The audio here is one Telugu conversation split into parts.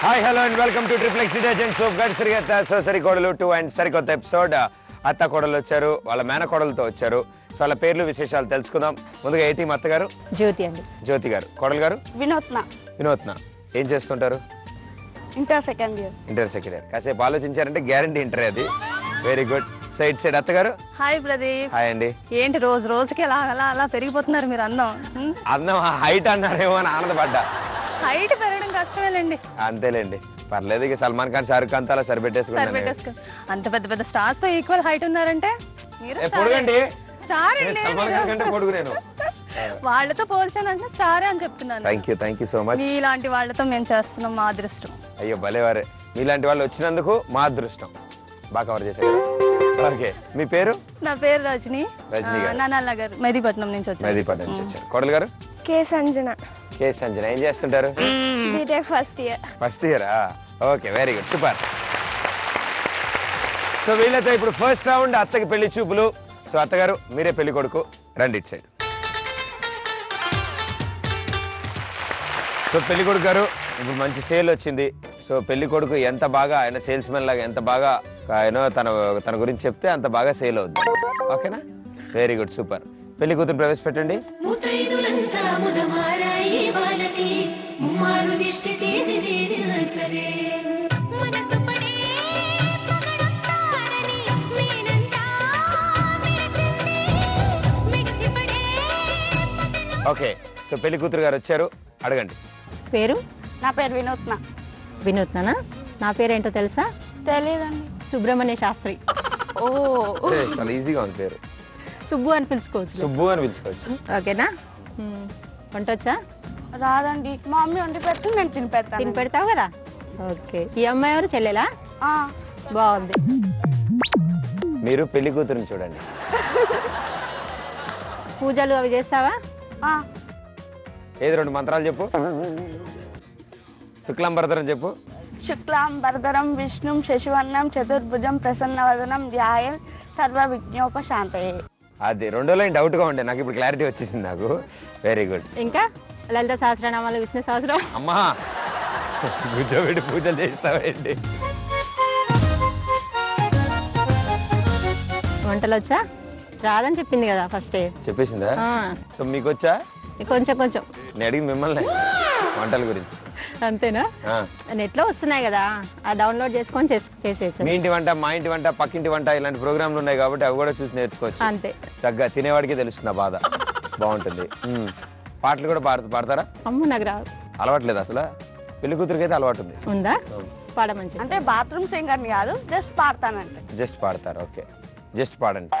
Hi hello and welcome to triplex detergent soap గాడ్ సరికోడలు 2 అండ్ సరికొత్త ఎపిసోడ్. అత్త కోడలు వచ్చారు, వాళ్ళ మేనకోడలతో వచ్చారు. సో వాళ్ళ పేర్లు విశేషాలు తెలుసుకుందాం. ముందుగా ఏ టీం అత్త గారు? జ్యోతి అండి. జ్యోతి గారు. కోడలు గారు? వినోత్న. ఏం చేస్తుంటారు? Inter second year. కాసేపు ఆలోచించారంటే గ్యారంటీ ఇంటర్ అది. Very good. సైడ్ అత్తగారు. హాయ్ ప్రదీప్. హాయ్ అండి. ఏంటి రోజుకి అలా అలా అలా పెరిగిపోతున్నారు మీరు? అందం హైట్ అన్నారేమో అని ఆనందపడ్డా. హైట్ పెరగడం కష్టమేలేండి. అంతేలేండి, పర్లేదు. ఇక సల్మాన్ ఖాన్, షారుఖ్ ఖాన్ అలా సరిపెట్టేసుకున్నారు. అంత పెద్ద పెద్ద స్టార్స్ తో ఈక్వల్ హైట్ ఉన్నారంటే పొడుగండి. సల్మాన్ ఖాన్ కంటే పొడుగు నేను. వాళ్ళతో పోల్చానంటే స్టారే అని చెప్తున్నాను. Thank you so much. మీలాంటి వాళ్ళతో మేము చేస్తున్నాం, మా అదృష్టం. అయ్యో భలేవారే, మీలాంటి వాళ్ళు వచ్చినందుకు మా అదృష్టం. బాగా కవర్ చేశారు. ఓకే, మీ పేరు? నా పేరు రజని. నానాల్ నగర్, మెహదీపట్నం నుంచి వచ్చారు. కోడలు గారు? కే సంజన. ఏం చేస్తుంటారు? BTech first year. Okay, very good, super. So వీళ్ళతో ఇప్పుడు ఫస్ట్ రౌండ్ అత్తకి పెళ్లి చూపులు. సో అత్తగారు మీరే పెళ్లి కొడుకు, రండి ఇటు సైడ్. సో పెళ్లి కొడుకు గారు, ఇప్పుడు మంచి సేల్ వచ్చింది. సో పెళ్లి కొడుకు ఎంత బాగా, ఆయన సేల్స్ మెన్ లాగా ఎంత బాగా ఆయన తన గురించి చెప్తే అంత బాగా సేల్ అవుద్ది. ఓకేనా? Very good, super. పెళ్లి కూతురు ప్రవేశపెట్టండి. ఓకే, సో పెళ్లి కూతురు గారు వచ్చారు, అడగండి. పేరు? నా పేరు వినూత్నా. నా పేరేంటో తెలుసా? తెలీదండి. సుబ్రహ్మణ్య శాస్త్రి. ఓ, చాలా ఈజీగా ఉంది పేరు. సుబ్బు అని పిలుచుకోవచ్చు. ఓకేనా? వంట వచ్చా? రాదండి, మా మమ్మీ వండి పెడితే నేను తిని పెడతావు కదా. ఓకే. ఈ అమ్మాయి ఎవరు? చెల్లెలా? బాగుంది. మీరు పెళ్లి కూతురుని చూడండి. పూజలు అవి చేస్తావా? ఏది 2 మంత్రాలు చెప్పు. శుక్లాంబరధరం చెప్పు. శుక్లాంబరధరం విష్ణుం శశివర్ణం చతుర్భుజం ప్రసన్నవదనం ధ్యాయేత్ సర్వ విఘ్నోపశాంతయే. అది 2వ లైన్ డౌట్ గా ఉండే, నాకు ఇప్పుడు క్లారిటీ వచ్చేసింది నాకు. Very good. ఇంకా లలిత సహస్రనామాలు, విష్ణు సహస్రం. అమ్మా కూర్చోబెట్టి పూజలు చేస్తావేంటి? వంటలు వచ్చా? రాదని చెప్పింది కదా ఫస్ట్. చెప్పేసిందా? సో మీకు వచ్చా? కొంచెం. నేను అడిగి మిమ్మల్ని వంటల గురించి. అంతేనా? నెట్ లో వస్తున్నాయి కదా, ఆ డౌన్లోడ్ చేసుకొని చేసేయచ్చు. మీ ఇంటి వంట, మా ఇంటి వంట, పక్కింటి వంట ఇలాంటి ప్రోగ్రాంలు ఉన్నాయి కాబట్టి అవి కూడా చూసి నేర్చుకోవచ్చు. అంతే. చక్కగా తినేవాడికి తెలుస్తుంది ఆ బాధ. బాగుంటుంది. పాటలు కూడా పాడతారా? అమ్మ నాకు రాదు. అలవాట్లేదు అసలు? పెళ్లి కూతురికి అయితే అలవాటు ఉంది. ఉందా? పాడమంచి. అంటే బాత్రూమ్ సింగర్ కాదు, జస్ట్ పాడతానంటే. జస్ట్ పాడతారు. ఓకే, జస్ట్ పాడండి.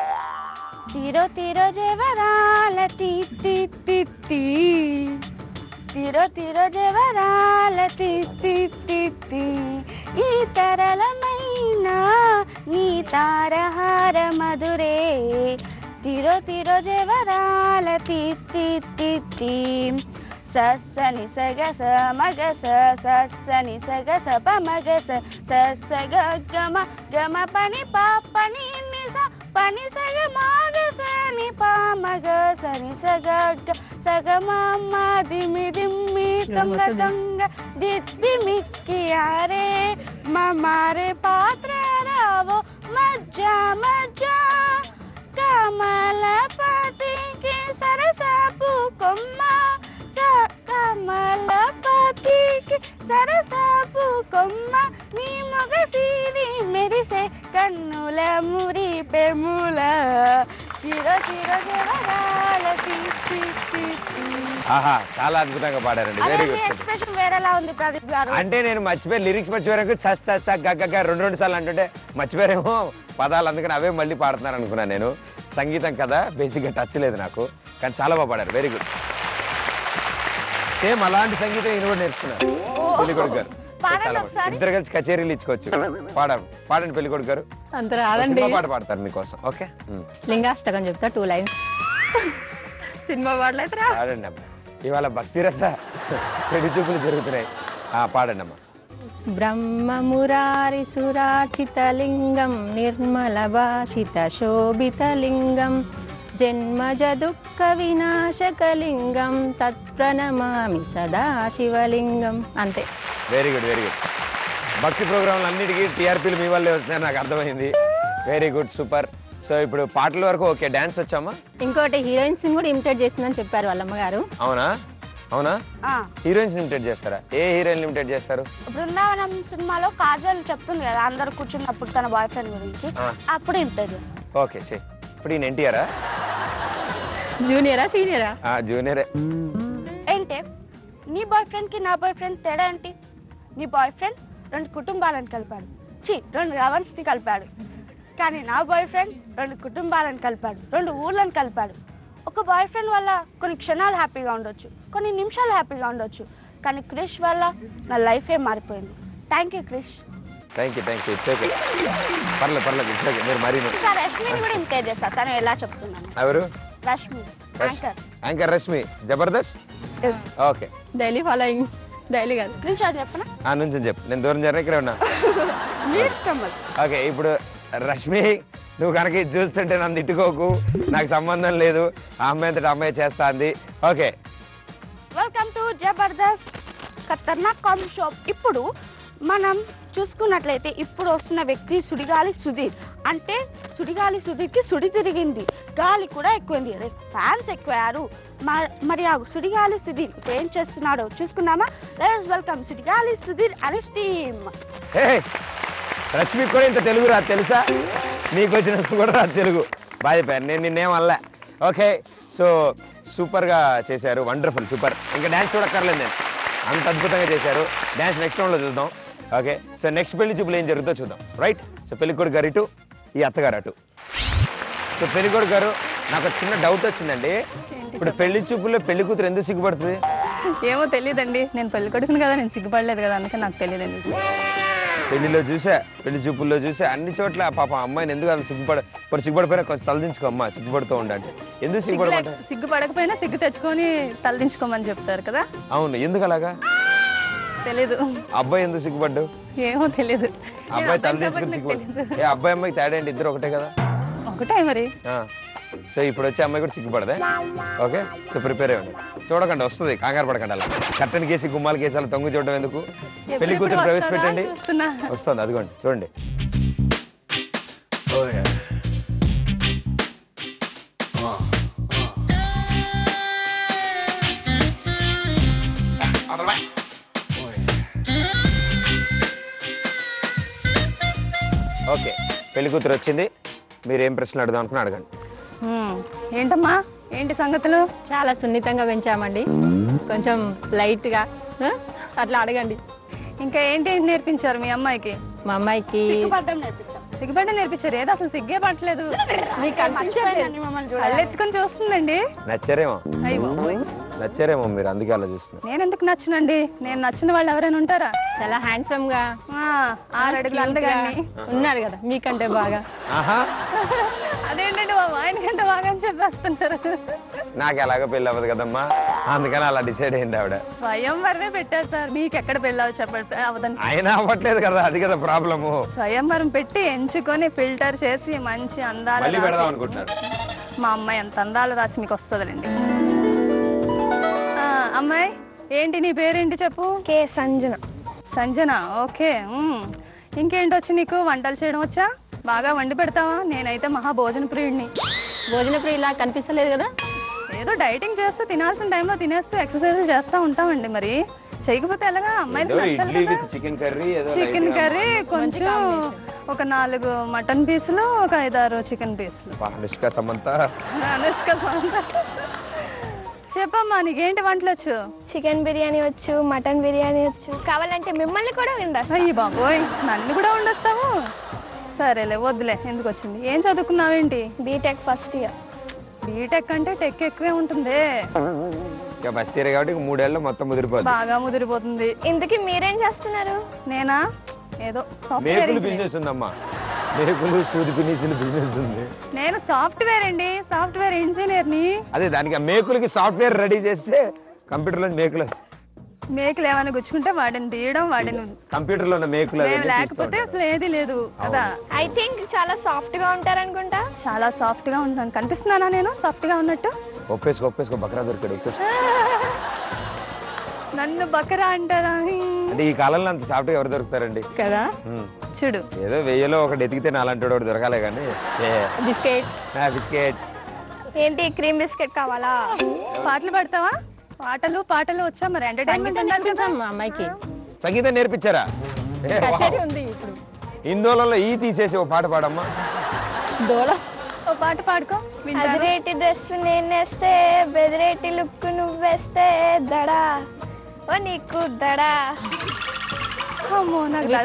తీరో తీరో జవరాల తీ తీ తీ తీ, తీరో జవరాల తీ తీ తీ తీ, ఈ తరళమైన నీ తారహార మధురే, తీరో జవరాల తీ తీ తీ తీ, సస్సని సగస మగస సస్సని సగస పమగస సస్స గమ గమ పని పాపని నిస పని సగ మాగసని పామగ సని సగ సగమ దిమి దిమ్మి తంగ తంగ దిద్ది మిక్కియారే మమారే పాత్ర రావో మజ్జా మజ్జా, కమలపతికి సరసపు కొమ్మ, కమలపతికి సరసపు కొమ్మ, నీ మొగ సీరి మెరిసే కన్నుల మురి పెముల, తీరో జవరాల తీ తీ తీ తీ. ఆహా, చాలా అద్భుతంగా పాడారండి. Very good. ఎక్స్ప్రెషన్ వేరేలా ఉంది ప్రదీప్ గారు. అంటే నేను మర్చిపోయి లిరిక్స్ మర్చిపోయారు. సస్ సస్ గగ్గ 2 సార్లు అంటుంటే మర్చిపోయారేమో పదాలు, అందుకని అవే మళ్ళీ పాడుతున్నారు అనుకున్నాను నేను. సంగీతం కదా బేసిక్గా టచ్ లేదు నాకు, కానీ చాలా బాగా పాడారు. Very good. సేమ్ అలాంటి సంగీతం ఈయన కూడా నేర్చుకున్నారు పెళ్లి కొడుకు గారు. ఇద్దరు కలిసి కచేరీలు ఇచ్చుకోవచ్చు. పాడండి పెళ్లి కొడుకు గారు. పాట పాడతారు మీకోసం. ఓకే, లింగాష్టకం చెప్తా 2 లైన్స్. సినిమా పాడలేదు పాడండి అమ్మా. ఇవాళ భక్తి రస పెళ్లి చూపులు జరుగుతున్నాయి. పాడండి అమ్మా. బ్రహ్మమురారి సురాచితలింగం నిర్మల భాషిత శోభితలింగం జన్మజ దుఃఖ వినాశకలింగం తత్ప్రణమామి సదా శివలింగం. అంతే. Very good, very good. భక్తి ప్రోగ్రాంలు అన్నిటికీ టీఆర్పీలు మీ వల్లే వస్తున్నాయి, నాకు అర్థమైంది. Very good, super. సో ఇప్పుడు పాటల వరకు ఓకే, డాన్స్ వచ్చామా? ఇంకోటి హీరోయిన్స్ కూడా ఇమిటేట్ చేస్తుందని చెప్పారు వాళ్ళ అమ్మగారు. అవునా? అవునా? హీరోయిన్స్ ఇమిటేట్ చేస్తారా? ఏ హీరోయిన్ ఇమిటేట్ చేస్తారు? బృందావనం సినిమాలో కాజల్ చెప్తుంది కదా అందరు కూర్చున్నప్పుడు తన బాయ్ ఫ్రెండ్ గురించి, అప్పుడు ఇమిటేట్ చేస్తాను. ఓకే, ఇప్పుడు ఈయన ఎన్టీఆరా? జూనియరా సీనియరా? జూనియరే. ఏంటే నీ బాయ్ ఫ్రెండ్ కి నా బాయ్ ఫ్రెండ్ తేడా ఏంటి? నీ బాయ్ ఫ్రెండ్ 2 కుటుంబాలను కలిపాడు, 2 లవర్స్ ని కలిపాడు. కానీ నా బాయ్ ఫ్రెండ్ 2 కుటుంబాలను కలిపాడు, 2 ఊర్లను కలిపాడు. ఒక బాయ్ ఫ్రెండ్ వల్ల కొన్ని క్షణాలు హ్యాపీగా ఉండొచ్చు, కొన్ని నిమిషాలు హ్యాపీగా ఉండొచ్చు, కానీ క్రిష్ వల్ల నా లైఫే మారిపోయింది. Thank you Krish. Thank you. It's okay, పర్లేదు ఇట్స్ ఓకే. మీరు మరీ రష్మిని కూడా ఇమిటేట్ చేస్తా, తను ఎలా చెప్తున్నాను. ఎవరు? Rashmi, anchor Rashmi, Jabardasth. Okay, daily following. Daily కాదు, నుంచి అది చెప్పనా? నుంచి చెప్పు, నేను దూరం జరగ ఇక్కడ ఉన్నా. ఓకే, ఇప్పుడు రష్మి, నువ్వు కనుక ఇది చూస్తుంటే నన్ను తిట్టుకోకు, నాకు సంబంధం లేదు, ఆ అమ్మాయి అంతటి అమ్మాయి చేస్తా అంది. Okay, welcome to Jabardasth Khatarnak comedy show. ఇప్పుడు మనం చూసుకున్నట్లయితే ఇప్పుడు వస్తున్న వ్యక్తి సుడిగాలి సుధీర్. అంటే సుడిగాలి సుధీర్కి సుడి తిరిగింది, గాలి కూడా ఎక్కువైంది, ఫ్యాన్స్ ఎక్కువయ్యారు. మరి ఆ సుడిగాలి సుధీర్ ఇప్పుడు ఏం చేస్తున్నాడో చూసుకుందామా? Let's welcome Sudigali Sudheer and his team. రష్మికి కూడా ఇంత తెలుగు రాదు తెలుసా? నీకు వచ్చినంత కూడా రాదు తెలుగు. బాగా చెప్పారు, నేను నిన్నేం వల్ల. ఓకే, సో సూపర్గా చేశారు, వండర్ఫుల్, సూపర్. ఇంకా డ్యాన్స్ చూడక్కర్లేదు, నేను అంత అద్భుతంగా చేశారు. డ్యాన్స్ నెక్స్ట్ రౌండ్లో చూద్దాం. ఓకే, సో నెక్స్ట్ పెళ్లి చూపులు ఏం జరుగుతుందో చూద్దాం. రైట్, సో పెళ్ళికొడుకు గారు ఇటు, ఈ అత్తగారు అటు. సో పెళ్ళికొడుకు గారు, నాకు చిన్న డౌట్ వచ్చిందండి. ఇప్పుడు పెళ్లి చూపుల్లో పెళ్లి కూతురు ఎందుకు సిగ్గుపడుతుంది? ఏమో తెలియదండి, నేను పెళ్లి కొడుకుని కదా, నేను సిగ్గుపడలేదు కదా, అందుకే నాకు తెలియదండి. పెళ్లిలో చూసా, పెళ్లి చూపుల్లో చూసా, అన్ని చోట్ల పాప అమ్మాయిని ఎందుకు అలా సిగ్గుపడిపోయినా కొంచెం తలదించుకో అమ్మా, సిగ్గుపడుతూ ఉండండి. ఎందుకు సిగ్గుపడమంటే? సిగ్గుపడకపోయినా సిగ్గు తెచ్చుకొని తలదించుకోమని చెప్తారు కదా. అవును, ఎందుకు అలాగా? తెలీదు. అబ్బాయి ఎందుకు సిగ్గుపడ్డు? ఏమో తెలీదు. అబ్బాయి తలదించుకుని సిగ్గుపడ్డు. అబ్బాయి అమ్మాయికి తేడా ఏంటి? ఇద్దరు ఒకటే కదా. ఒకటే మరి. సో ఇప్పుడు వచ్చే అమ్మాయి కూడా సిగ్గుపడదే. ఓకే, సో ప్రిపేర్ అయ్యండి. చూడకండి, వస్తుంది, కంగారు పడకండి. అలా కట్టెన్ కేసి గుమ్మాల కేసి అలా తొంగు చూడడం ఎందుకు? పెళ్లి కూతురు ప్రవేశపెట్టండి. వస్తుంది, అదిగోండి చూడండి. ఓకే, పెళ్లి కూతురు వచ్చింది. మీరు ఏం ప్రశ్నలు అడుగుదాం అనుకుని అడగండి. ఏంటమ్మా, ఏంటి సంగతులు? చాలా సున్నితంగా పెంచామండి, కొంచెం లైట్ గా అట్లా అడగండి. ఇంకా ఏంటి నేర్పించారు మీ అమ్మాయికి? మా అమ్మాయికి సిగ్గుపడ్డం నేర్పించారు. ఏదో అసలు సిగ్గే పట్టలేదు, మీకు ఎత్తుకొని చూస్తుందండి. నచ్చారేమో, అయ్యో నచ్చారేమో మీరు, అందుకే అలా చూస్తున్నారు. నేను ఎందుకు నచ్చినండి? నేను నచ్చిన వాళ్ళు ఎవరైనా ఉంటారా? చాలా హ్యాండ్సమ్ గా 6 అడుగులు అందగాన్ని ఉన్నారు కదా మీకంటే బాగా. అదేంటండి మా ఆయనకంటే బాగా అని చెప్పేస్తుంటారు. నాకు ఎలాగో పెళ్ళి అవ్వదు కదమ్మా, అందుకని అలా డిసైడ్ అయింది ఆవిడ. స్వయంవరమే పెట్టారు సార్, మీకు ఎక్కడ పెళ్ళి చెప్పండి అవదని. అయినా అవ్వట్లేదు కదా, అది కదా ప్రాబ్లము. స్వయంవరం పెట్టి ఎంచుకొని ఫిల్టర్ చేసి మంచి అందాలు పెడదాం అనుకుంటున్నారు. మా అమ్మాయి ఎంత అందాలు రాసి మీకు వస్తుందండి. అమ్మాయి ఏంటి నీ పేరేంటి చెప్పు? కే సంజన. సంజన, ఓకే. ఇంకేంటి వచ్చి నీకు? వంటలు చేయడం వచ్చా? బాగా వండి పెడతావా? నేనైతే మహా భోజన ప్రియుడిని. భోజన ప్రియులా కనిపిస్తలేదు కదా? ఏదో డైటింగ్ చేస్తూ తినాల్సిన టైంలో తినేస్తూ ఎక్సర్సైజ్ చేస్తూ ఉంటామండి. మరి చేయకపోతే ఎలాగా? అమ్మాయి చికెన్ కర్రీ, కొంచెం ఒక 4 మటన్ పీసులు, ఒక 5-6 చికెన్ పీసులు. అనుష్క సమంత. చెప్పమ్మా, నీకేంటి వంటలు వచ్చు? చికెన్ బిర్యానీ వచ్చు, మటన్ బిర్యానీ వచ్చు, కావాలంటే మిమ్మల్ని కూడా వండొచ్చు. అయ్యి బాబోయ్, నన్ను కూడా వండొస్తావు? సరేలే, వద్దులే, ఎందుకు వచ్చింది. ఏం చదువుకున్నావేంటి? B Tech first year. బీటెక్ అంటే టెక్ ఎక్కువే ఉంటుంది. ఫస్ట్ ఇయర్ కాబట్టి 3 ఏళ్ళు మొత్తం ముదిరిపోతుంది, బాగా ముదిరిపోతుంది. ఇంతకీ మీరేం చేస్తున్నారు? నేనా? ఏదో బిజినెస్ ఉందమ్మా, సూది బిజినెస్ ఉంది. నేను సాఫ్ట్వేర్ అండి, సాఫ్ట్వేర్ ఇంజనీర్ ని. అదే దానికి మేకులకి సాఫ్ట్వేర్ రెడీ చేస్తే కంప్యూటర్ లో మేకులు ఏమైనా గుచ్చుకుంటే వాడిని తీయడం, వాడిని కంప్యూటర్ లో ఉన్న మేకులు లేకపోతే అసలు ఏది లేదు కదా. ఐ థింక్ చాలా సాఫ్ట్ గా ఉంటారనుకుంటా. చాలా సాఫ్ట్ గా ఉంటాను. కనిపిస్తున్నానా నేను సాఫ్ట్ గా ఉన్నట్టు? ఒప్పేసుకో బకరా దొరికాడు. నన్ను బకరా అంటారా? అంటే ఈ కాలంలో అంత సాఫ్ట్ గా ఎవరు దొరుకుతారండి కదా చూడు ఏదో 1000లో ఒకటి ఎతికితే నాలంటి వాడు దొరకాలే కానీ బిస్కెట్ బిస్కెట్ ఏంటి క్రీమ్ బిస్కెట్ కావాలా? పాటలు పాడతావా? పాటలు వచ్చా మరి ఎంటర్టైన్మెంట్ ఉండాలి కదా మా అమ్మాయికి. సంగీతం నేర్పించారా? కచేరీ ఉంది ఇప్పుడు. ఇందోళంలో ఈ తీసేసి ఓ పాట పాడమ్మా. దోళ ఓ పాట పాడుకో. అదిరేటి డ్రెస్ నేనేస్తే బెదిరేటి లుక్ నువ్వేస్తే దడా ఓ నీకు దడా.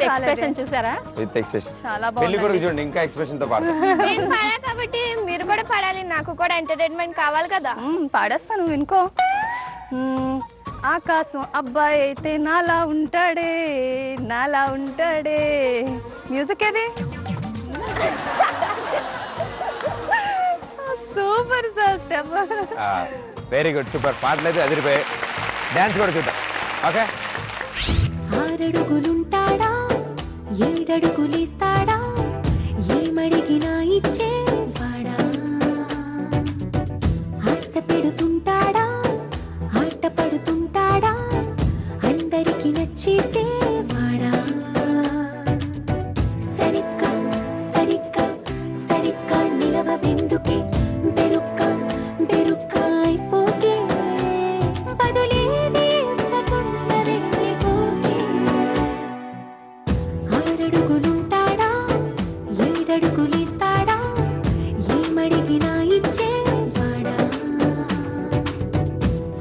ఎక్స్ప్రెషన్ చూసారా? With expression. చాలా పెళ్లి బాగుంది. కొడుకు చూడండి ఇంకా ఎక్స్ప్రెషన్ తో పాడతారు. నేను పాడా కాబట్టి మీరు కూడా పాడాలి, నాకు కూడా ఎంటర్టైన్మెంట్ కావాలి కదా. పాడేస్తాను వినుకో. ఆకాశం అబ్బాయి అయితే నాలా ఉంటాడే మ్యూజిక్ ఏది? Super sir step. Very good super. పాటలు అయితే అదిరిపోయాయి. డాన్స్ కూడా చూద్దాం. ఓకే. 6 అడుగులుంటాడా 7 అడుగులిస్తాడా ఏమడిగినా ఇచ్చేవాడా ఆశ పెడుతుంటాడా ఆట పడుతుంటాడా అందరికి నచ్చేసేవాడా సరిగ్గా సరిగ్గా సరిగ్గా నిలవెందుకే బెరుక్క అయిపోతే బదులేది ఇవ్వకుండా వెళ్ళిపోతే 6 అడుగులుంటాడా 7 అడుగులిస్తాడా ఏమడిగినా ఇచ్చేవాడా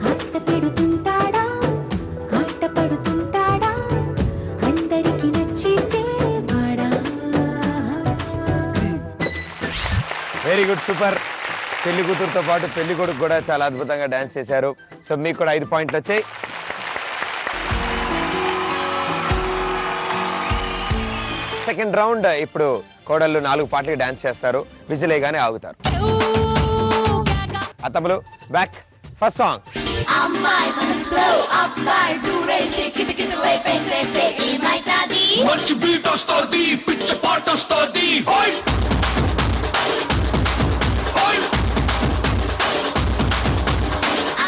ఆశ పెడుతుంటాడా ఆట పడుతుంటాడా అందరికి నచ్చేసేవాడా. Very good super. పెళ్లి కూతురుతో పాటు పెళ్లి కొడుకు కూడా చాలా అద్భుతంగా డాన్స్ చేశారు. సో మీకు కూడా 5 పాయింట్లు వచ్చాయి. సెకండ్ రౌండ్ ఇప్పుడు కోడళ్ళు 4 పాటలకి డాన్స్ చేస్తారు. విజిలేగానే ఆగుతారు. అత్తమ్మలు బ్యాక్. First song. అమ్మాయి మనసులో అబ్బాయి దూరేసి కిటకిటలై పెంచేస్తే ఏమైతాది మంచి బీట్ వస్తుంది పిచ్చ పాట వస్తుంది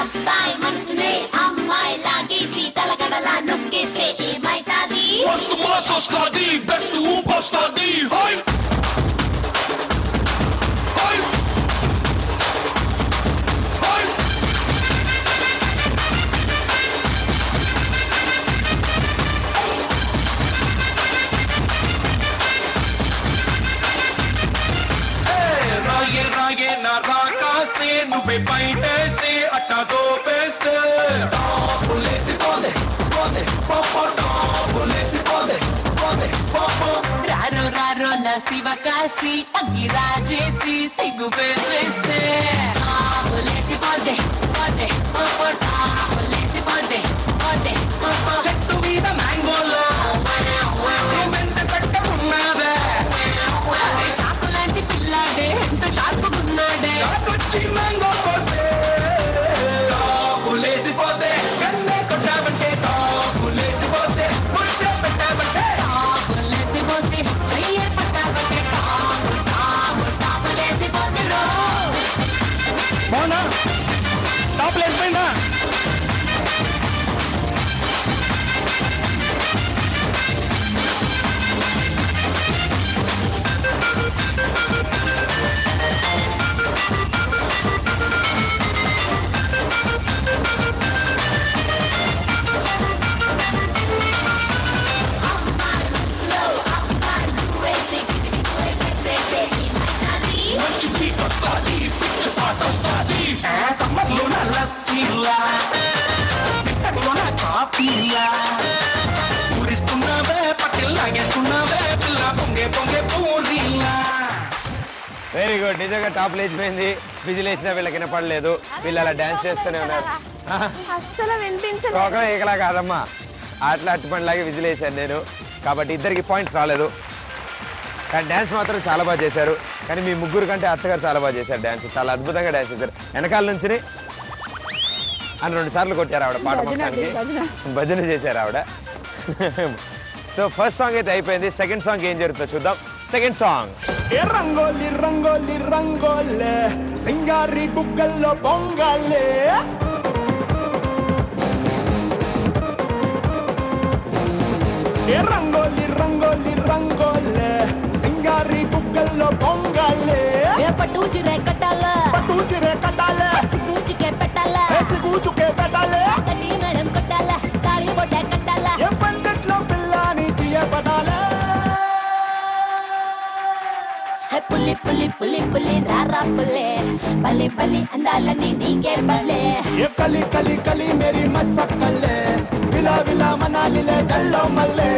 అబ్బాయి మనసునే అమ్మాయి లాగేసి తలగడలా నొక్కేస్తే ఏమైతాది మస్తు మాస్ వస్తుంది బెస్ట్ ఊపు వస్తుంది రాయే రాయే నా రాకాసే నువ్వే బయటేసే అట్టా దోపేస్తే టాపులేసి పోదే పోదే పాపా టాపులేసి పోదే పోదే పాపా రారో రారో నా శివ కాసి అగ్గి రాజేసి సిగ్గు వేసేస్తే టాపులేసి పోదే పోదే పాపా టాపులేసి పోదే పోదే పాపా చెట్టు మీద మ్యాంగోలో మెంత పెట్టకున్నాదే చాకులాంటి పిల్లాడే ఎంత షార్పుకున్నాడే నాకొచ్చి మ్యాంగో కొట్టే టాపులేసి పోతే కన్నే కొట్టావంటే టాపులేసి పోతే ముద్ద పెట్టావంటే టాపులేసి పోతే చెయ్యే పట్టాబట్టే టాపులేసి పోతే రో బాగున్నా టాపులు వేసిపోయిందా మంచి బీట్ వస్తుంది పిచ్చ పాట వస్తుంది సమ్మర్లో నా లస్సీలా పిట్టలో నా కాఫీలా ఊరిస్తున్నావే పట్టిల్లాగేస్తున్నావే పిల్ల పొంగే పొంగే పూరీలా వెరీ గుడ్. నిజంగా టాప్ లేచిపోయింది. విజిలేసినా వీళ్ళకి వినపడలేదు. వీళ్ళు అలా డాన్స్ చేస్తూనే ఉన్నారు. అస్సలు వినిపించలేదు. ఒక ఏకలా కాదమ్మా, అట్లా అట్టుపండిలాగే విజిలేశాను నేను. కాబట్టి ఇద్దరికి పాయింట్స్ రాలేదు. కానీ డాన్స్ మాత్రం చాలా బాగా చేశారు. కానీ మీ ముగ్గురు కంటే అత్తగారు చాలా బాగా చేశారు డాన్స్. చాలా అద్భుతంగా డాన్స్ చేశారు. వెనకాల నుంచి అని 2 సార్లు కొట్టారు ఆవిడ పాట మొత్తానికి. భజన చేశారు ఆవిడ. సో ఫస్ట్ సాంగ్ అయితే అయిపోయింది. సెకండ్ సాంగ్ ఏం జరుగుతుందో చూద్దాం. Second song. ఏ రంగోలి రంగోలి రంగోలే సింగారి బుగ్గల్లో పొంగాలే పటూచురే కట్టాలా పటూచురే కట్టాలే సిగూచుకే పెట్టాలా సిగూచుకే పెట్టాలే కటి మేడం కట్టాలా తాళి బొడ్డ కట్టాలా ఏ పందిట్లో పిల్లని తీయబడాలే హే పులి పులి పులి పులి రారా పులే పల్లి పల్లి అందాలని నీకే బలే ఏ కలి కలి కలి మేరీ మస్తకల్లే విలా విలా మనాలిలే జల్లో మల్లే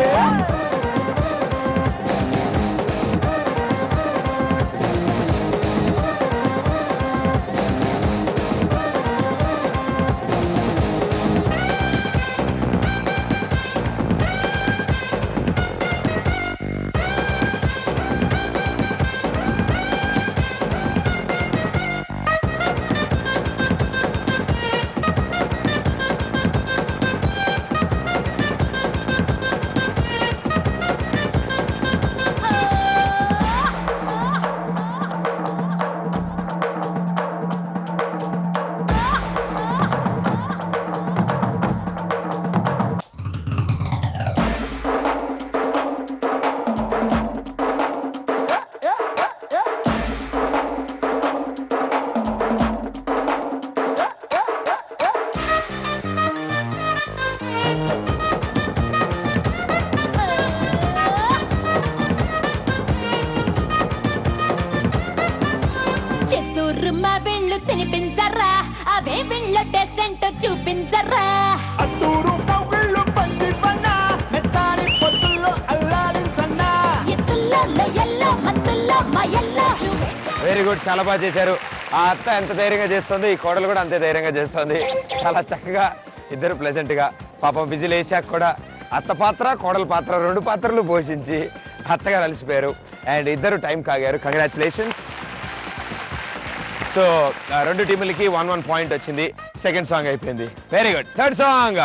తినిపించరా అవే వీళ్ళ టెస్ట్ చూపించరా అత్తూరు కవ్విళ్ళు పండి పన్న మెత్తాని పొత్తుల్లో అల్లాడించన్నా ఎత్తుల్లో లొయ్యల్లో మత్తుల్లో మయల్లో వెరీ గుడ్, చాలా బాగా చేశారు. ఆ అత్త ఎంత ధైర్యంగా చేస్తుంది, ఈ కోడలు కూడా అంతే ధైర్యంగా చేస్తుంది. చాలా చక్కగా ఇద్దరు ప్లెజెంట్ గా పాపం విజిల్ వేసాక కూడా అత్త పాత్ర కోడల పాత్ర రెండు పాత్రలు పోషించి అత్తగారు అలసిపోయారు అండ్ ఇద్దరు టైం కాగారు. కంగ్రాచులేషన్స్. సో రెండు టీములకి 1-1 పాయింట్ వచ్చింది. సెకండ్ సాంగ్ అయిపోయింది. Very good. Third song.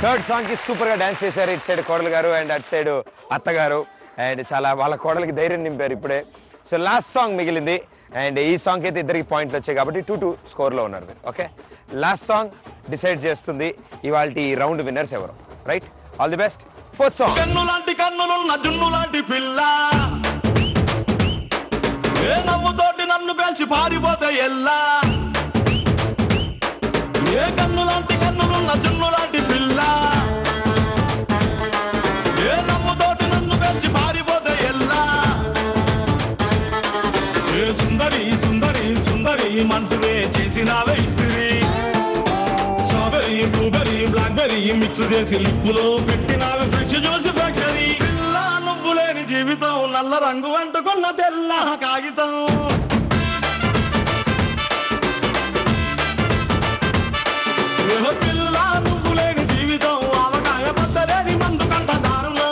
Third song కి సూపర్ గా డాన్స్ చేశారు ఇటు సైడ్ కోడలు గారు అండ్ అటు సైడ్ అత్తగారు అండ్ చాలా వాళ్ళ కోడలకి ధైర్యం నింపారు ఇప్పుడే. సో లాస్ట్ సాంగ్ మిగిలింది అండ్ ఈ సాంగ్ అయితే ఇద్దరికి పాయింట్లు వచ్చాయి కాబట్టి 2-2 స్కోర్ లో ఉన్నారు. ఓకే, లాస్ట్ సాంగ్ డిసైడ్ చేస్తుంది ఇవాళ ఈ రౌండ్ విన్నర్స్ ఎవరు. Right, all the best. Fourth song. కన్ను లాంటి కన్నులున్న జున్ను లాంటి పిల్ల ఏ నవ్వుతోటి నన్ను పెంచి పారిపోతే ఎల్లా ఏ కన్ను లాంటి కన్నులున్న జున్ను లాంటి పిల్ల ఏ నవ్వుతోటి నన్ను పెంచి పారిపోతే ఎల్లా ఏ సుందరి సుందరి సుందరి మనసువే చేసినావే ఇస్త్రీ స్ట్రాబెరీ బ్లూబెరీ బ్లాక్బెరీ మిక్స్ చేసి లిప్పులో పెట్టినావే ఫ్రిడ్జ్ చూసి ఫ్యాక్టరీ పిల్ల నువ్వు లేని జీవితం నల్ల రంగు అంటుకున్న తెల్ల కాగితం పిల్ల నువ్వు లేని జీవితం అవకాయ పద్దలేని మందు కంట దారులో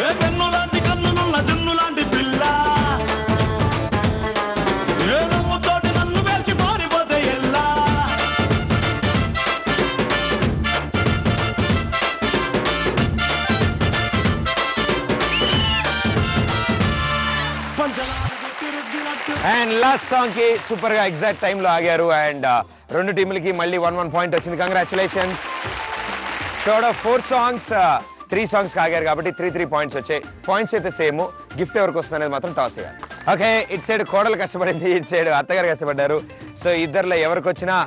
ఏ కన్ను లాంటి కన్నులున్న జున్ను లాంటి పిల్ల ఏ నవ్వుతోటి నన్ను వేసి పారిపోతే ఎల్లా అండ్ లాస్ట్ సాంగ్ కి సూపర్ గా ఎగ్జాక్ట్ టైమ్ లో ఆగారు అండ్ రెండు టీములకి మళ్ళీ 1-1 పాయింట్ వచ్చింది. కంగ్రాచులేషన్స్. షోడ్ ఆఫ్ 4 సాంగ్స్ 3 సాంగ్స్ ఆగారు కాబట్టి 3 పాయింట్స్ వచ్చాయి. పాయింట్స్ అయితే సేమ్, గిఫ్ట్ ఎవరికి వస్తుంది అనేది మాత్రం టాస్ చేయాలి. ఓకే, ఇటు సైడ్ కోడలు కష్టపడింది, ఇటు సైడ్ అత్తగారు కష్టపడ్డారు. సో ఇద్దరులో ఎవరికి వచ్చినా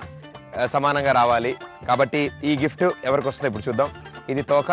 సమానంగా రావాలి కాబట్టి ఈ గిఫ్ట్ ఎవరికి వస్తుందో ఇప్పుడు చూద్దాం. ఇది తోక,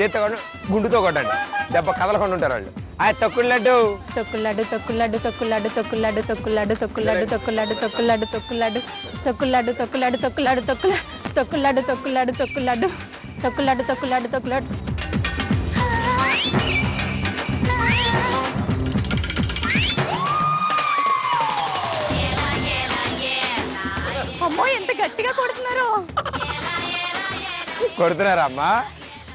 చేతితో కొట్టండి, గుండుతో కొట్టండి, దెబ్బ కదలకుండా ఉంటారు వాళ్ళు. ఆ తొక్కుడు లడ్డు తొక్కులాడు తొక్కులాడు తొక్కులాడు తొక్కులాడు తొక్కులాడు తొక్కులాడు తొక్కులాడు తొక్కులాడు తొక్కులాడు తొక్కులాడు తొక్కులాడు తొక్కులాడు తొక్కులాడు తొక్కులాడు తొక్కులాడు తొక్కులాడు తొక్కులాడు తొక్కులాడు. అమ్మో ఎంత గట్టిగా కొడుతున్నారు. కొడుతున్నారా అమ్మా?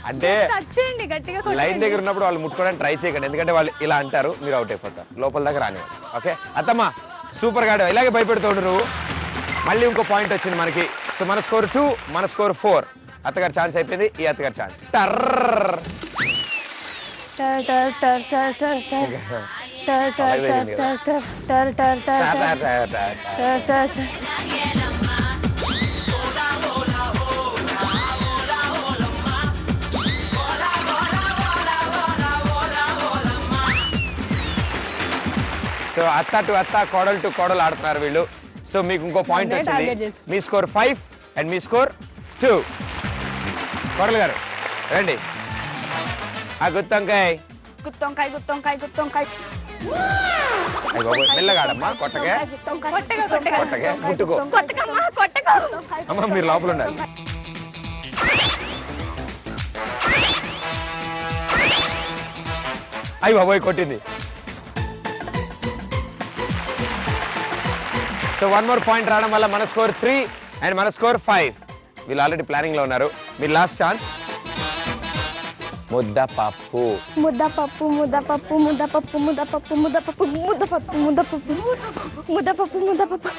అంటే చేయండి గట్టిగా లైన్ దగ్గర ఉన్నప్పుడు వాళ్ళు ముట్టుకోవడానికి ట్రై చేయకండి, ఎందుకంటే వాళ్ళు ఇలా అంటారు, మీరు అవుట్ అయిపోతారు. లోపల దాకా రానివ్వండి. ఓకే అత్తమ్మ సూపర్ గాడు, ఇలాగే భయపెడుతూ నువ్వు. మళ్ళీ ఇంకో పాయింట్ వచ్చింది మనకి. సో మన స్కోర్ 2, మన స్కోర్ 4. అత్తగారి ఛాన్స్ అయిపోయింది, ఈ అత్తగారి ఛాన్స్. సో అత్త టు అత్త, కోడలు టు కోడలు ఆడుతున్నారు వీళ్ళు. సో మీకు ఇంకో పాయింట్ వచ్చింది. మీ స్కోర్ 5 అండ్ మీ స్కోర్ 2. కోడలు గారు రండి. ఆ గుత్తొంకాయ గుత్తొంకాయ గుత్తొంకాయ గుత్తొంకాయ మెల్లగా ఆడమ్మా. కొట్టకే కొట్టకే ముట్టుకో అమ్మ, మీరు లోపల ఉండాలి. అయ్యి బాబోయ్ కొట్టింది. సో 1 more పాయింట్ రావడం వల్ల మన స్కోర్ 3 అండ్ మన స్కోర్ 5. వీళ్ళు ఆల్రెడీ ప్లానింగ్ లో ఉన్నారు. మీ లాస్ట్ ఛాన్స్. ముద్దపప్పు ముద్దపప్పు ముద్దపప్పు ముద్దపప్పు ముద్దపప్పు ముద్దపప్పు ముద్దపప్పు ముద్దపప్పు ముద్దపప్పు ముద్దపప్పు ముద్దపప్పు.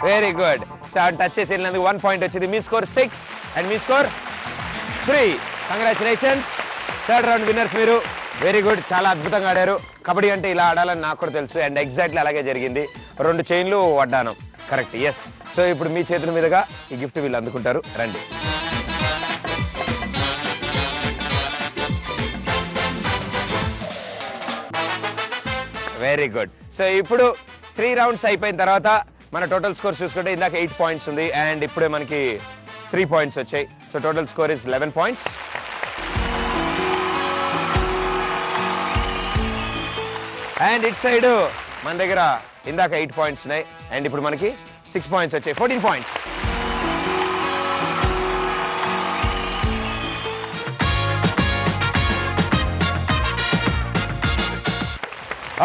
Very good. సో టచ్ చేసి వెళ్ళినందుకు 1 పాయింట్ వచ్చింది. మీ స్కోర్ 6 అండ్ మీ score 3. Congratulations, third round winners మీరు. వెరీ గుడ్, చాలా అద్భుతంగా ఆడారు. కబడ్డీ అంటే ఇలా ఆడాలని నాకు కూడా తెలుసు, అండ్ ఎగ్జాక్ట్లీ అలాగే జరిగింది. 2 చైన్లు వడ్డానం. Correct, yes. సో ఇప్పుడు మీ చేతుల మీదుగా ఈ గిఫ్ట్ వీళ్ళు అందుకుంటారు. రండి. Very good. సో ఇప్పుడు 3 రౌండ్స్ అయిపోయిన తర్వాత మన టోటల్ స్కోర్ చూసుకుంటే ఇందాక 8 పాయింట్స్ ఉంది, అండ్ ఇప్పుడే మనకి 3 పాయింట్స్ వచ్చాయి. So total score is 11 points. And ఇట్ సైడ్ మన దగ్గర ఇందాక 8 పాయింట్స్ ఉన్నాయి, అండ్ ఇప్పుడు మనకి 6 పాయింట్స్ వచ్చాయి. 14 పాయింట్స్.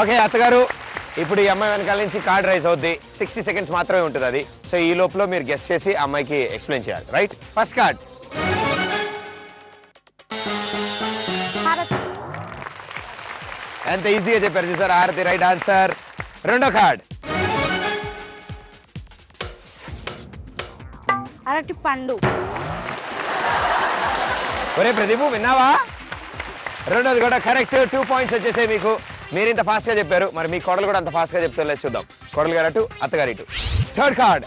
ఓకే అత్తగారు, ఇప్పుడు ఈ అమ్మాయి వెనకాల నుంచి కార్డ్ రైజ్ అవుద్ది. 60 సెకండ్స్ మాత్రమే ఉంటుంది అది. సో ఈ లోపల మీరు గెస్ట్ చేసి అమ్మాయికి ఎక్స్ప్లెయిన్ చేయాలి. రైట్? ఫస్ట్ కార్డ్ ఎంత ఈజీగా చెప్పారు చూసారు. హారతి రైట్ ఆన్సర్. రెండో కార్డ్ అరటి పండు. ఒరే ప్రదీపు, విన్నావా? రెండోది కూడా కరెక్ట్. 2 పాయింట్స్ వచ్చేసాయి మీకు. మీరు ఇంత ఫాస్ట్ గా చెప్పారు, మరి మీ కోడలు కూడా అంత ఫాస్ట్ గా చెప్తారు. లేదు చూద్దాం. కోడలు గారు అటు, అత్తగారు ఇటు. థర్డ్ కార్డ్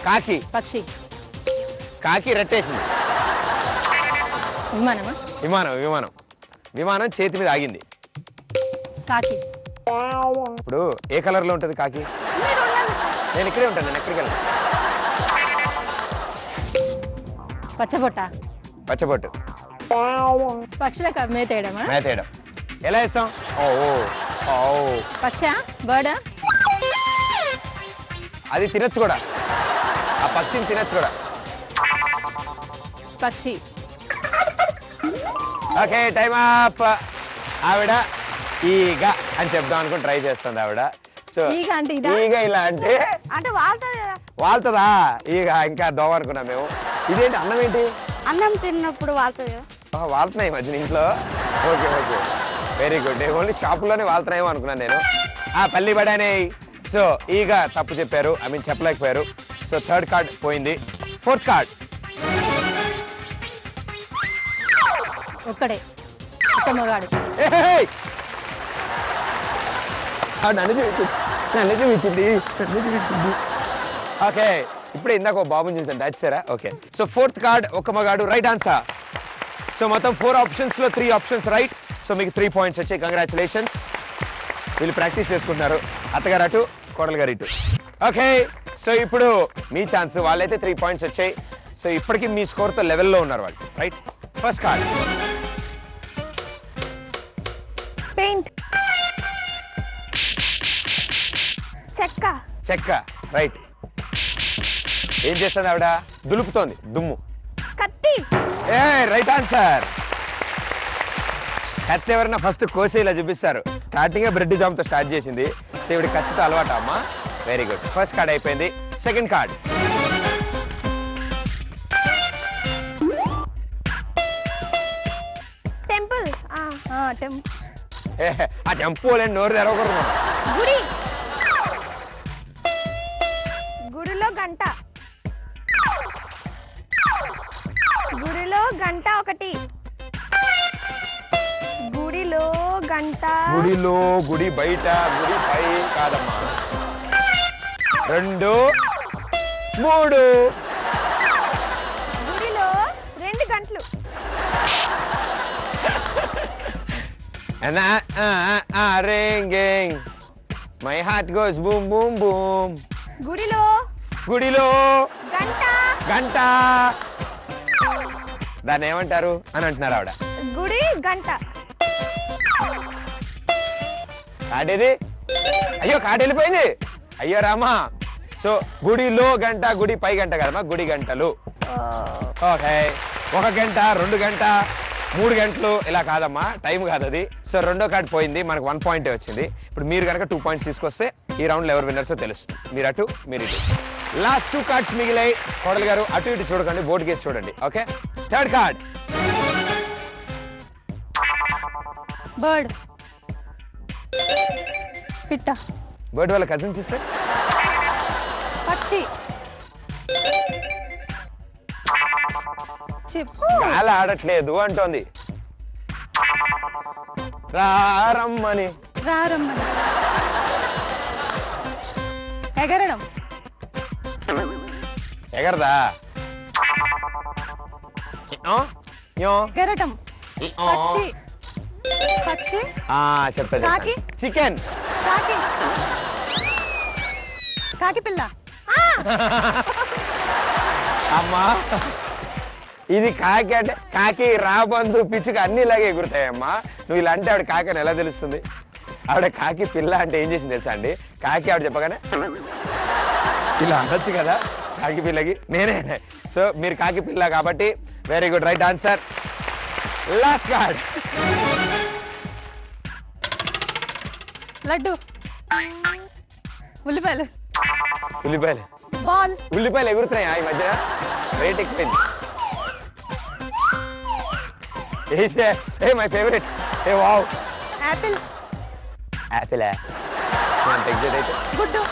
కాకి. పక్షి. కాకి రెట్టేసింది. విమానమా? విమానం. విమానం. విమానం చేతి మీద ఆగింది. కాకి. ఇప్పుడు ఏ కలర్ లో ఉంటుంది కాకి? నేను ఇక్కడే ఉంటాను, నేను ఎక్కడికి వెళ్ళను. పచ్చబొట్ట. పచ్చబొట్టు. పక్షులకు మేతేయడమా? మేతేయడం. ఎలా ఇస్తాం? ఓ ఓ పక్షా? బర్డా? అది తినచ్చు కూడా, ఆ పక్షిని తినచ్చు కూడా. పక్షి. Okay time up. ఆవిడ ఈగ అని చెప్దాం అనుకుని ట్రై చేస్తుంది ఆవిడ. సో ఈగ అంటే ఇదా? ఈగ ఇలా అంటే అంటే వాళ్తుంది కదా. వాళ్తుందా? ఈగ ఇంకా దోమ అనుకున్నాం మేము. ఇదేంటి అన్నం ఏంటి? అన్నం తిన్నప్పుడు వాళ్తుంది కదా. వాళ్తున్నాయి మధ్యన ఇంట్లో. Okay okay very good. నేను ఓన్లీ షాపులోనే వాళ్తున్నాయేమో అనుకున్నాను నేను. పల్లి బడానే. సో ఈగ తప్పు చెప్పారు, ఐ మీన్ చెప్పలేకపోయారు. సో థర్డ్ కార్డ్ పోయింది. ఫోర్త్ కార్డ్ ఒక్కడే ఒక మగాడు. ఓకే ఇప్పుడే ఇందాక ఒక బాబుని చూసాను, దాచారా? ఓకే సో ఫోర్త్ కార్డ్ ఒక మగాడు రైట్ ఆన్సర్. సో మొత్తం 4 ఆప్షన్స్ లో 3 ఆప్షన్స్ రైట్. సో మీకు 3 పాయింట్స్ వచ్చాయి. కంగ్రాచులేషన్స్. వీళ్ళు ప్రాక్టీస్ చేసుకుంటున్నారు. అత్తగారు అటు, కోడలు గారు ఇటు. ఓకే, సో ఇప్పుడు మీ ఛాన్స్. వాళ్ళైతే 3 పాయింట్స్ వచ్చాయి. సో ఇప్పటికీ మీ స్కోర్తో లెవెల్లో ఉన్నారు వాళ్ళు. Right, first card. పెయింట్. చెక్క. చెక్క. రైట్. ఏం చేస్తుంది ఆవిడ? దులుపుతోంది దుమ్ము. కత్తి. ఏ రైట్ ఆన్సర్. కత్తి ఎవరైనా ఫస్ట్ కోసి ఇలా చూపిస్తారు. స్టార్టింగ్ బ్రెడ్ జామ్ తో స్టార్ట్ చేసింది. సో ఇవిడ కత్తితో అలవాటు అమ్మా. Very good. ఫస్ట్ కార్డ్ అయిపోయింది. Second card. టెంపుల్. ఆ టెంపుల్ అని నోరు తెరవకూడదు. గుడి. గుడిలో గంట. గుడిలో గంట ఒకటి. గుడిలో గంట. గుడిలో, గుడి బయట, గుడి పై కాదమ్మా. 2, 3. గుడిలో 2 గంటలు. Ringing my heart goes boom boom boom. గుడిలో. గుడిలో గంట. గంట. దాన్ని ఏమంటారు అని అంటున్నారు ఆవిడ. గుడి గంట. కాడేది? అయ్యో కార్డు వెళ్ళిపోయింది. అయ్యో రామా. సో గుడిలో గంట, గుడి పై గంట కదమ్మా, గుడి గంటలు. ఓకే, 1 గంట, 2 గంట, 3 గంటలు ఇలా కాదమ్మా, టైం కాదు అది. సో రెండో కార్డు పోయింది, మనకు 1 పాయింట్ వచ్చింది. ఇప్పుడు మీరు కనుక 2 పాయింట్స్ తీసుకొస్తే ఈ రౌండ్ లో ఎవరు విన్నర్సో తెలుస్తుంది. మీరు అటు, మీరు ఇటు. లాస్ట్ 2 కార్డ్స్ మిగిలాయి. కోడలు గారు అటు ఇటు చూడకండి, బోర్డు కేసు చూడండి. Okay, third card. బర్డ్. పిట్ట. బర్డ్ వాళ్ళ కజిన్స్ ఇస్తే పక్షి. చెప్పు. గాలి ఆడట్లేదు అంటోంది. రారమ్మని. రారమ్మని. ఎగరడం. ఎగరదా? ఎగరటం. పక్షి. పక్షి. చెప్తా. కాకి. చికెన్. కాకి. కాకి పిల్ల. అమ్మా, ఇది కాకి అంటే కాకి, రాబందు, పిచ్చుక అన్ని ఇలాగే ఎగురుతాయమ్మా. నువ్వు ఇలా అంటే ఆవిడ కాకి అని ఎలా తెలుస్తుంది? ఆవిడ కాకి పిల్ల అంటే ఏం చేసింది తెలుసా అండి? కాకి ఆవిడ చెప్పగానే ఇలా అనొచ్చు కదా కాకి పిల్లకి. నేనే. సో మీరు కాకి పిల్ల కాబట్టి very good, right answer. Last card. Laddu. ఉల్లిపాయలు. ఉల్లిపాయలు. బాల్. ఉల్లిపాయలు ఎగురుతున్నాయా ఈ మధ్య? రేట్ ఎక్కువైంది. My favourite. A wow. Apple. Apple. Excite అయితే. గుడ్డు.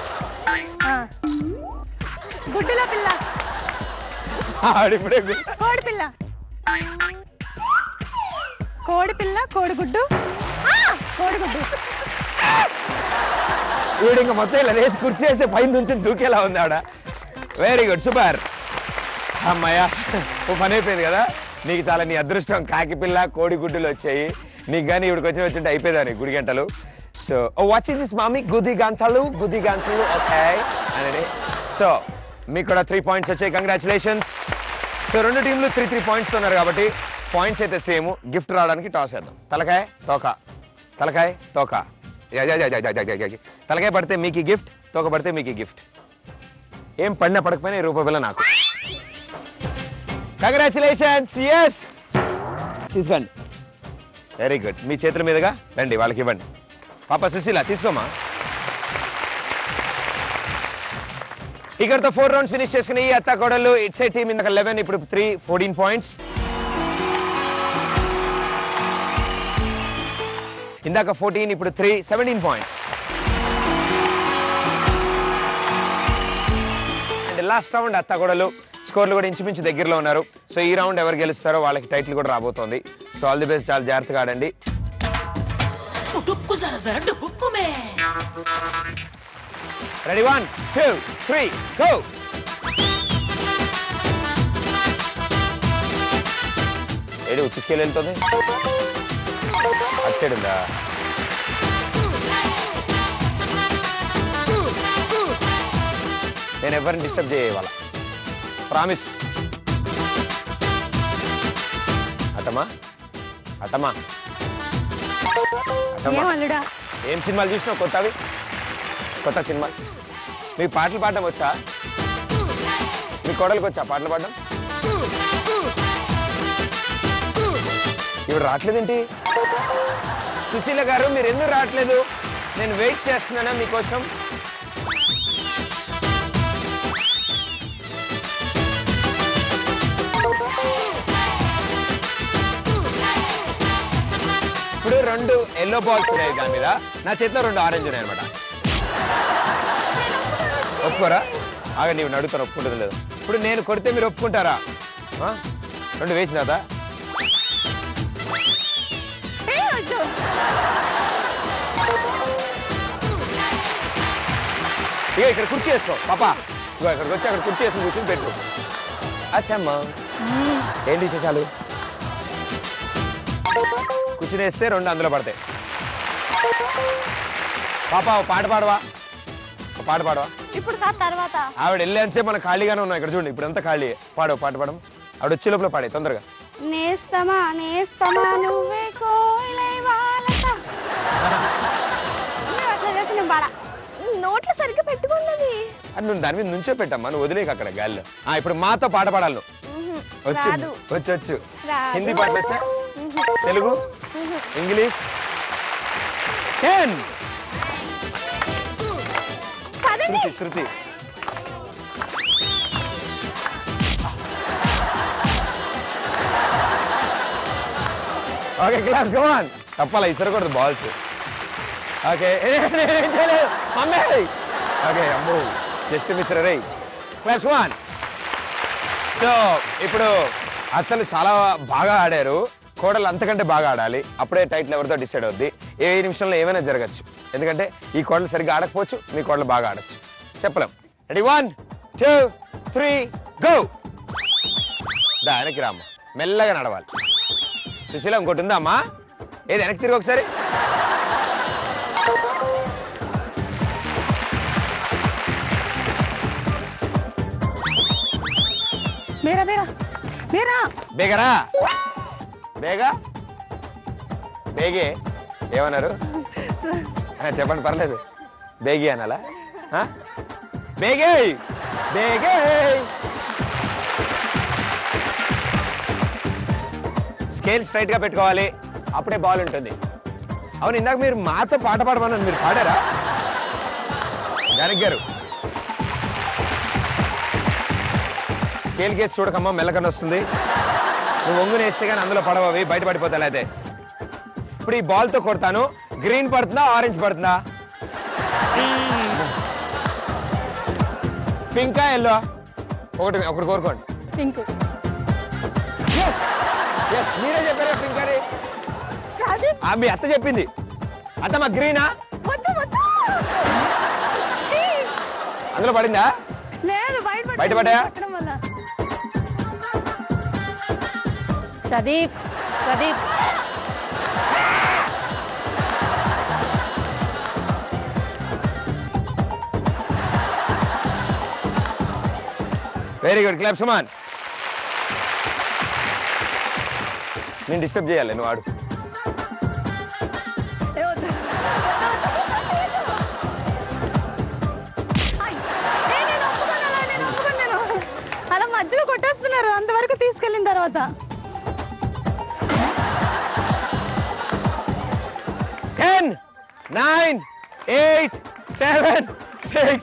గుడ్డులో పిల్ల. ఆడిప్పుడే కోడి పిల్ల. కోడి పిల్ల, కోడిగుడ్డు. కోడిగుడ్డు. వీడు ఇంకా మొత్తం ఇలా రేసి కుర్చీ వేసే పైన నుంచి దూకేలా ఉంది ఆవిడ. Very good, super. అమ్మాయ్యా, ఓ పని అయిపోయింది కదా. నీకు చాలా నీ అదృష్టం, కాకి పిల్ల, కోడిగుడ్డులు వచ్చాయి. నీకు కానీ ఇవిడికి వచ్చింటే అయిపోయేదాన్ని గుడి గంటలు. సో వాచ్ ఇస్ దిస్ మామీ, గుది గంటలు, గుది గంటలు. ఓకే అని. సో మీకు కూడా 3 పాయింట్స్ వచ్చాయి. కంగ్రాచులేషన్స్. సో 2 టీంలు 3 పాయింట్స్ ఉన్నారు కాబట్టి పాయింట్స్ అయితే సేమ్. గిఫ్ట్ రావడానికి టాస్ చేద్దాం. తలకాయ తోక, తలకాయ తోక. తలకాయ పడితే మీకు గిఫ్ట్, తోక పడితే మీకు గిఫ్ట్. ఏం పడినా పడకపోయినా ₹1 నాకు. కంగ్రాచులేషన్స్. ఎస్, తీసుకోండి. Very good. మీ చేతుల మీదుగా రండి, వాళ్ళకి ఇవ్వండి. పాప సుశీల తీసుకోమా. ఇక్కడతో 4 రౌండ్స్ ఫినిష్ చేసుకుని ఈ అత్త కోడళ్ళు ఇట్స్ ఏ టీమ్. ఇందాక 11, ఇప్పుడు 3, 14 పాయింట్స్. ఇందాక 14, ఇప్పుడు 3, 17 పాయింట్స్. అండ్ లాస్ట్ రౌండ్ అత్త కోడలు స్కోర్లు కూడా ఇంచుమించు దగ్గరలో ఉన్నారు. సో ఈ రౌండ్ ఎవరు గెలుస్తారో వాళ్ళకి టైటిల్ కూడా రాబోతోంది. So all the best. చాలా జాగ్రత్తగా ఆడండి. Ready, 1, 2, 3, go. ఏదో ఉచ్చి స్కేల్ వెళ్తుంది అటు సైడ్ ఉందా నేను ఎవరిని డిస్టర్బ్ చేయవాల ప్రామిస్ అటమా అటమా అటమా అల్లుడా ఏం సినిమాలు చూసినావు కొత్తవి కొత్త సినిమా మీకు పాటలు పాడడం వచ్చా మీ కోడలికి వచ్చా పాటలు పాడడం ఇప్పుడు రావట్లేదేంటి సుశీల గారు మీరు ఎందుకు రావట్లేదు నేను వెయిట్ చేస్తున్నానా మీకోసం ఇప్పుడు 2 ఎల్లో బాల్స్ ఉన్నాయి దాని మీద నా చేతిలో 2 ఆరెంజ్ ఉన్నాయి అనమాట ఒప్పుకోరా ఆగండి ఇవి అడుగుతాను ఒప్పుకుంటుంది లేదు ఇప్పుడు నేను కొడితే మీరు ఒప్పుకుంటారా 2 వేసినాదా ఇక ఇక్కడ కుర్చీ వేసుకో పాపా ఇగో ఇక్కడికి వచ్చి అక్కడ కుర్చీ వేసుకుని కూర్చొని పెట్టు అచ్చమ్మా ఏంటి విశేషాలు కూర్చుని వేస్తే 2 అందులో పడతాయి పాపా పాట పాడవా పాట పాడవా ఇప్పుడు కాదు తర్వాత ఆవిడ వెళ్ళేంతే మనం ఖాళీగానే ఉన్నాం ఇక్కడ చూడండి ఇప్పుడు అంతా ఖాళీ పాడవు పాట పాడము ఆవిడ వచ్చే లోపల పాడే తొందరగా నేస్తమా నేస్తమా నువ్వే కోయిలై వాలత అట్లా చేసి నేను పాడా నోట్లో సరిగ్గా పెట్టుకున్నది అది నువ్వు దాని మీద నుంచో పెట్టమ్మా నువ్వు వదిలేక అక్కడ గాల్లో ఇప్పుడు మాతో పాట పాడాలి నువ్వు వచ్చు హిందీ పాటలు వచ్చా Telugu English Shruti Shruti okay class గోన్ తప్పాలా ఇసరకూడదు బాల్స్ ఓకే మమ్మీ ఓకే అమ్మో జస్ట్ మిస్టర్ రే క్లాస్ 1 సో ఇప్పుడు అసలు చాలా బాగా ఆడారు కోడలు అంతకంటే బాగా ఆడాలి అప్పుడే టైటిల్ ఎవరితో డిసైడ్ అవుద్ది ఏ నిమిషంలో ఏమైనా జరగచ్చు ఎందుకంటే ఈ కోడలు సరిగ్గా ఆడకపోవచ్చు మీ కోడలు బాగా ఆడచ్చు చెప్పలేం రెడీ 1 2 3 గో వెనక్కి రామ్మ మెల్లగా నడవాలి సుశీల ఇంకోటి ఉందా అమ్మా ఏది వెనక్కి తిరిగి ఒకసారి బేగరా బేగా బేగే ఏమన్నారు చెప్పండి పర్లేదు బేగి అనాలా బేగే బేగే స్కేల్ స్ట్రైట్ గా పెట్టుకోవాలి అప్పుడే బాల్ ఉంటుంది అవును ఇందాక మీరు మాతో పాట పాడమన్నారు మీరు పాడారా జానకి గారు స్కేల్ కేసు చూడకమ్మా మెల్లకన్నా వస్తుంది నువ్వు ఒంగుని వేస్తే కానీ అందులో పడవవి బయట పడిపోతాయి అయితే ఇప్పుడు ఈ బాల్ తో కొడతాను గ్రీన్ పడుతుందా ఆరెంజ్ పడుతుందా పింకా ఎల్లో ఒకటి కోరుకోండి పింక్ మీరే చెప్పారా పింక్ అని మీ అత్త చెప్పింది అత్త మా గ్రీనా అందులో పడిందా లేదు బయట పడ్డాయా Pradeep Pradeep very good clap Suman నేను డిస్టర్బ్ చేయాలి నువ్వు ఆడు అలా మధ్యలో కొట్టేస్తున్నారు అంతవరకు తీసుకెళ్ళిన తర్వాత 10 9 8 7 6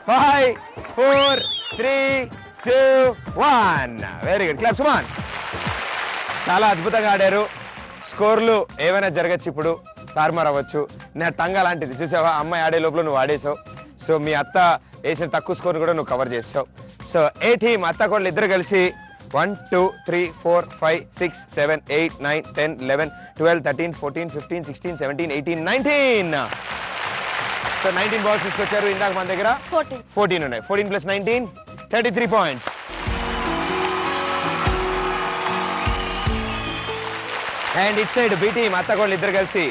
5 4 3 2 1 వెరీ గుడ్ క్లాప్ సుమాన్ చాలా అద్భుతంగా ఆడారు స్కోర్లు ఏమైనా జరగచ్చు ఇప్పుడు తారుమారు అవ్వచ్చు నా టంగ్ అలాంటిది చూసావా అమ్మాయి ఆడే లోపల నువ్వు ఆడేసావు సో మీ అత్త వేసిన తక్కువ స్కోర్ కూడా నువ్వు కవర్ చేసావు సో ఏ టీం అత్త కోళ్ళు ఇద్దరు కలిసి 1 2 3 4 5 6 7 8 9 10 11 12 13 14 15 16 17 18 19 సో 19 బాల్స్ తీసుకొచ్చారు ఇందాక మన దగ్గర 14 ఉన్నాయి 14 ప్లస్ 19 33 పాయింట్స్ అండ్ ఇట్ సైడ్ బి టీమ్ అత్తకోళ్ళు ఇద్దరు కలిసి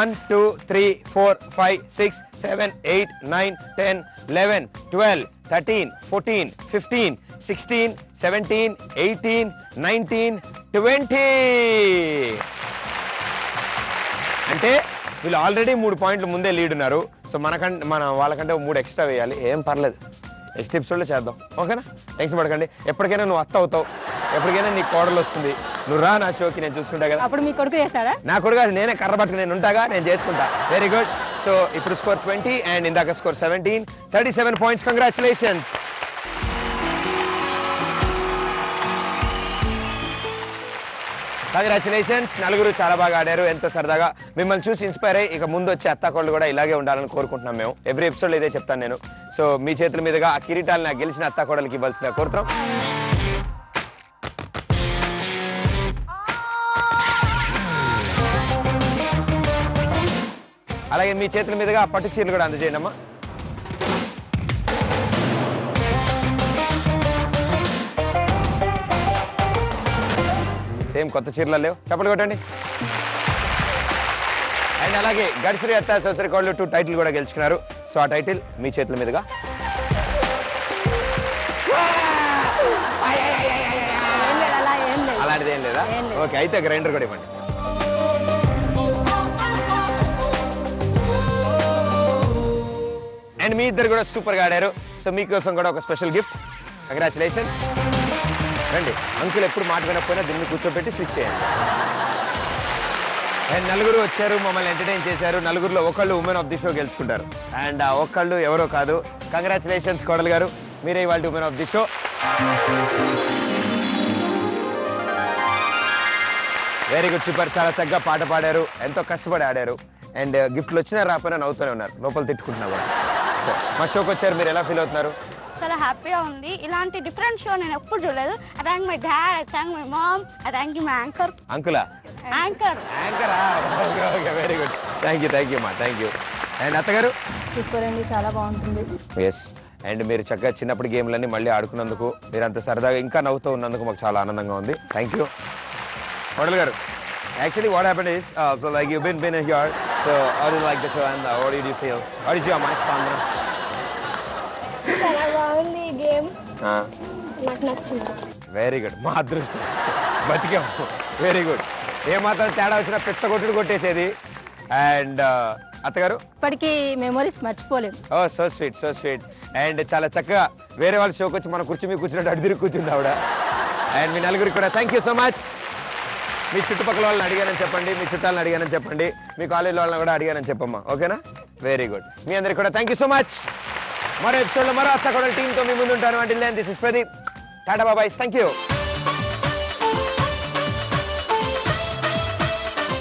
1 2 3 4 5 6 7 8 9 10 11 12 13 14 15 16 17 18 19 20. అంటే వీళ్ళు ఆల్రెడీ 3 పాయింట్లు ముందే లీడ్ ఉన్నారు. సో మన వాళ్ళకంటే 3 ఎక్స్ట్రా వేయాలి. ఏం పర్లేదు, నెక్స్ట్ ఎపిసోడ్లో చేద్దాం. ఓకేనా? టెన్షన్ పడకండి. ఎప్పటికైనా నువ్వు అత్త అవుతావు, ఎప్పటికైనా నీ కోడలు వస్తుంది. నువ్వు రా నా షోకి, నేను చూసుకుంటా కదా. అప్పుడు మీ కొడుకు చేస్తాడా? నా కొడుకు నేనే కర్ర పట్టుకుని నేను ఉంటాగా, నేను చేసుకుంటా. Very good. సో ఇప్పుడు స్కోర్ 20 అండ్ ఇందాక స్కోర్ 17. 37 పాయింట్స్. కంగ్రాచులేషన్స్. కంగ్రాచులేషన్స్. నలుగురు చాలా బాగా ఆడారు, ఎంతో సరదాగా. మిమ్మల్ని చూసి ఇన్స్పైర్ అయ్యి ఇక ముందు వచ్చే అత్తాకోళ్ళు కూడా ఇలాగే ఉండాలని కోరుకుంటున్నాం మేము. ఎవ్రీ ఎపిసోడ్ ఇదే చెప్తాను నేను. సో మీ చేతుల మీదుగా ఆ కిరీటాలు నాకు గెలిచిన అత్తాకోడలకి ఇవ్వాల్సిన కోరుతాం. అలాగే మీ చేతుల మీదుగా ఆ పట్టు చీరలు కూడా అందజేయండి అమ్మా. సేమ్ కొత్త చీరలు లేవు, చప్పట్లు కొట్టండి. అండ్ అలాగే గడిశ్రీ అత్త సోసరి కోళ్ళు 2 టైటిల్ కూడా గెలుచుకున్నారు. సో ఆ టైటిల్ మీ చేతుల మీదుగా. అలాంటిది ఏం లేదా? ఓకే, అయితే గ్రైండర్ కూడా ఇవ్వండి. అండ్ మీ ఇద్దరు కూడా సూపర్ గా ఆడారు. సో మీకోసం కూడా ఒక స్పెషల్ గిఫ్ట్. కంగ్రాచులేషన్. రండి, అంకుల్ ఎప్పుడు మాట వినకపోయినా దీన్ని కూర్చోబెట్టి స్విచ్ చేయండి. అండ్ నలుగురు వచ్చారు, మమ్మల్ని ఎంటర్టైన్ చేశారు. నలుగురులో ఒకళ్ళు ఉమెన్ ఆఫ్ ది షో గెలుచుకుంటారు. అండ్ ఆ ఒక్కళ్ళు ఎవరో కాదు. కంగ్రాచులేషన్స్ కోడలు గారు, మీరే ఇవాళ women of the show. Very good, super. చాలా చక్కగా పాట పాడారు, ఎంతో కష్టపడి ఆడారు. అండ్ గిఫ్ట్లు వచ్చినా రాకపోయినా నవ్వుతూనే ఉన్నారు, లోపల తిట్టుకుంటున్నా కూడా. సో మా షోకి వచ్చారు, మీరు ఎలా ఫీల్ అవుతున్నారు? చాలా హ్యాపీగా ఉంది. ఇలాంటి డిఫరెంట్ షో నేను ఎప్పుడు చూడలేదు. I thank my dad, I thank my mom, I thank you my anchor. అంకులా? యాంకరా? Very good. థ్యాంక్ యూ మా, థ్యాంక్ యూ. అండ్ అత్తగారు? సూపర్ అండి, చాలా బాగుంటుంది. ఎస్. అండ్ మీరు చక్కగా చిన్నప్పటి గేమ్లన్నీ మళ్ళీ ఆడుకున్నందుకు, మీరు అంత సరదాగా ఇంకా నవ్వుతూ ఉన్నందుకు మాకు చాలా ఆనందంగా ఉంది. Thank you. మోడల్ గారు, actually what happened is, so like you've been here, so how do you like the show and what did you feel? What is your mind, Spandana? చాలా బాగుంది ఈ గేమ్, నాకు నచ్చింది. వెరీ గుడ్, మా అదృష్టం బతికాము. Very good. ఏమాత్రం తేడా వచ్చినా పెద్ద కొట్టుడు కొట్టేసేది. అండ్ అత్తగారు? ఇప్పటికీ మెమోరీస్ మర్చిపోలేము. Oh so sweet, so sweet. And చాలా చక్కగా వేరే వాళ్ళ షోకి వచ్చి మన కుర్చీ మీద కూర్చున్నట్టు అడిదిరి కూర్చుంది ఆవిడ. అండ్ మీ నలుగురికి కూడా థ్యాంక్ యూ సో మచ్. మీ చుట్టుపక్కల వాళ్ళని అడిగానని చెప్పండి, మీ చుట్టాలను అడిగానని చెప్పండి, మీ కాలేజ్ వాళ్ళని కూడా అడిగానని చెప్పమ్మా. ఓకేనా? Very good. మీ అందరికి కూడా థ్యాంక్ యూ సో మచ్. మరో ఎపిసోడ్లో మరో అత్తాకోడలు టీంతో మీ ముందు ఉంటాను. Until then this is Pradeep. టాటా బాబాయ్. Thank you.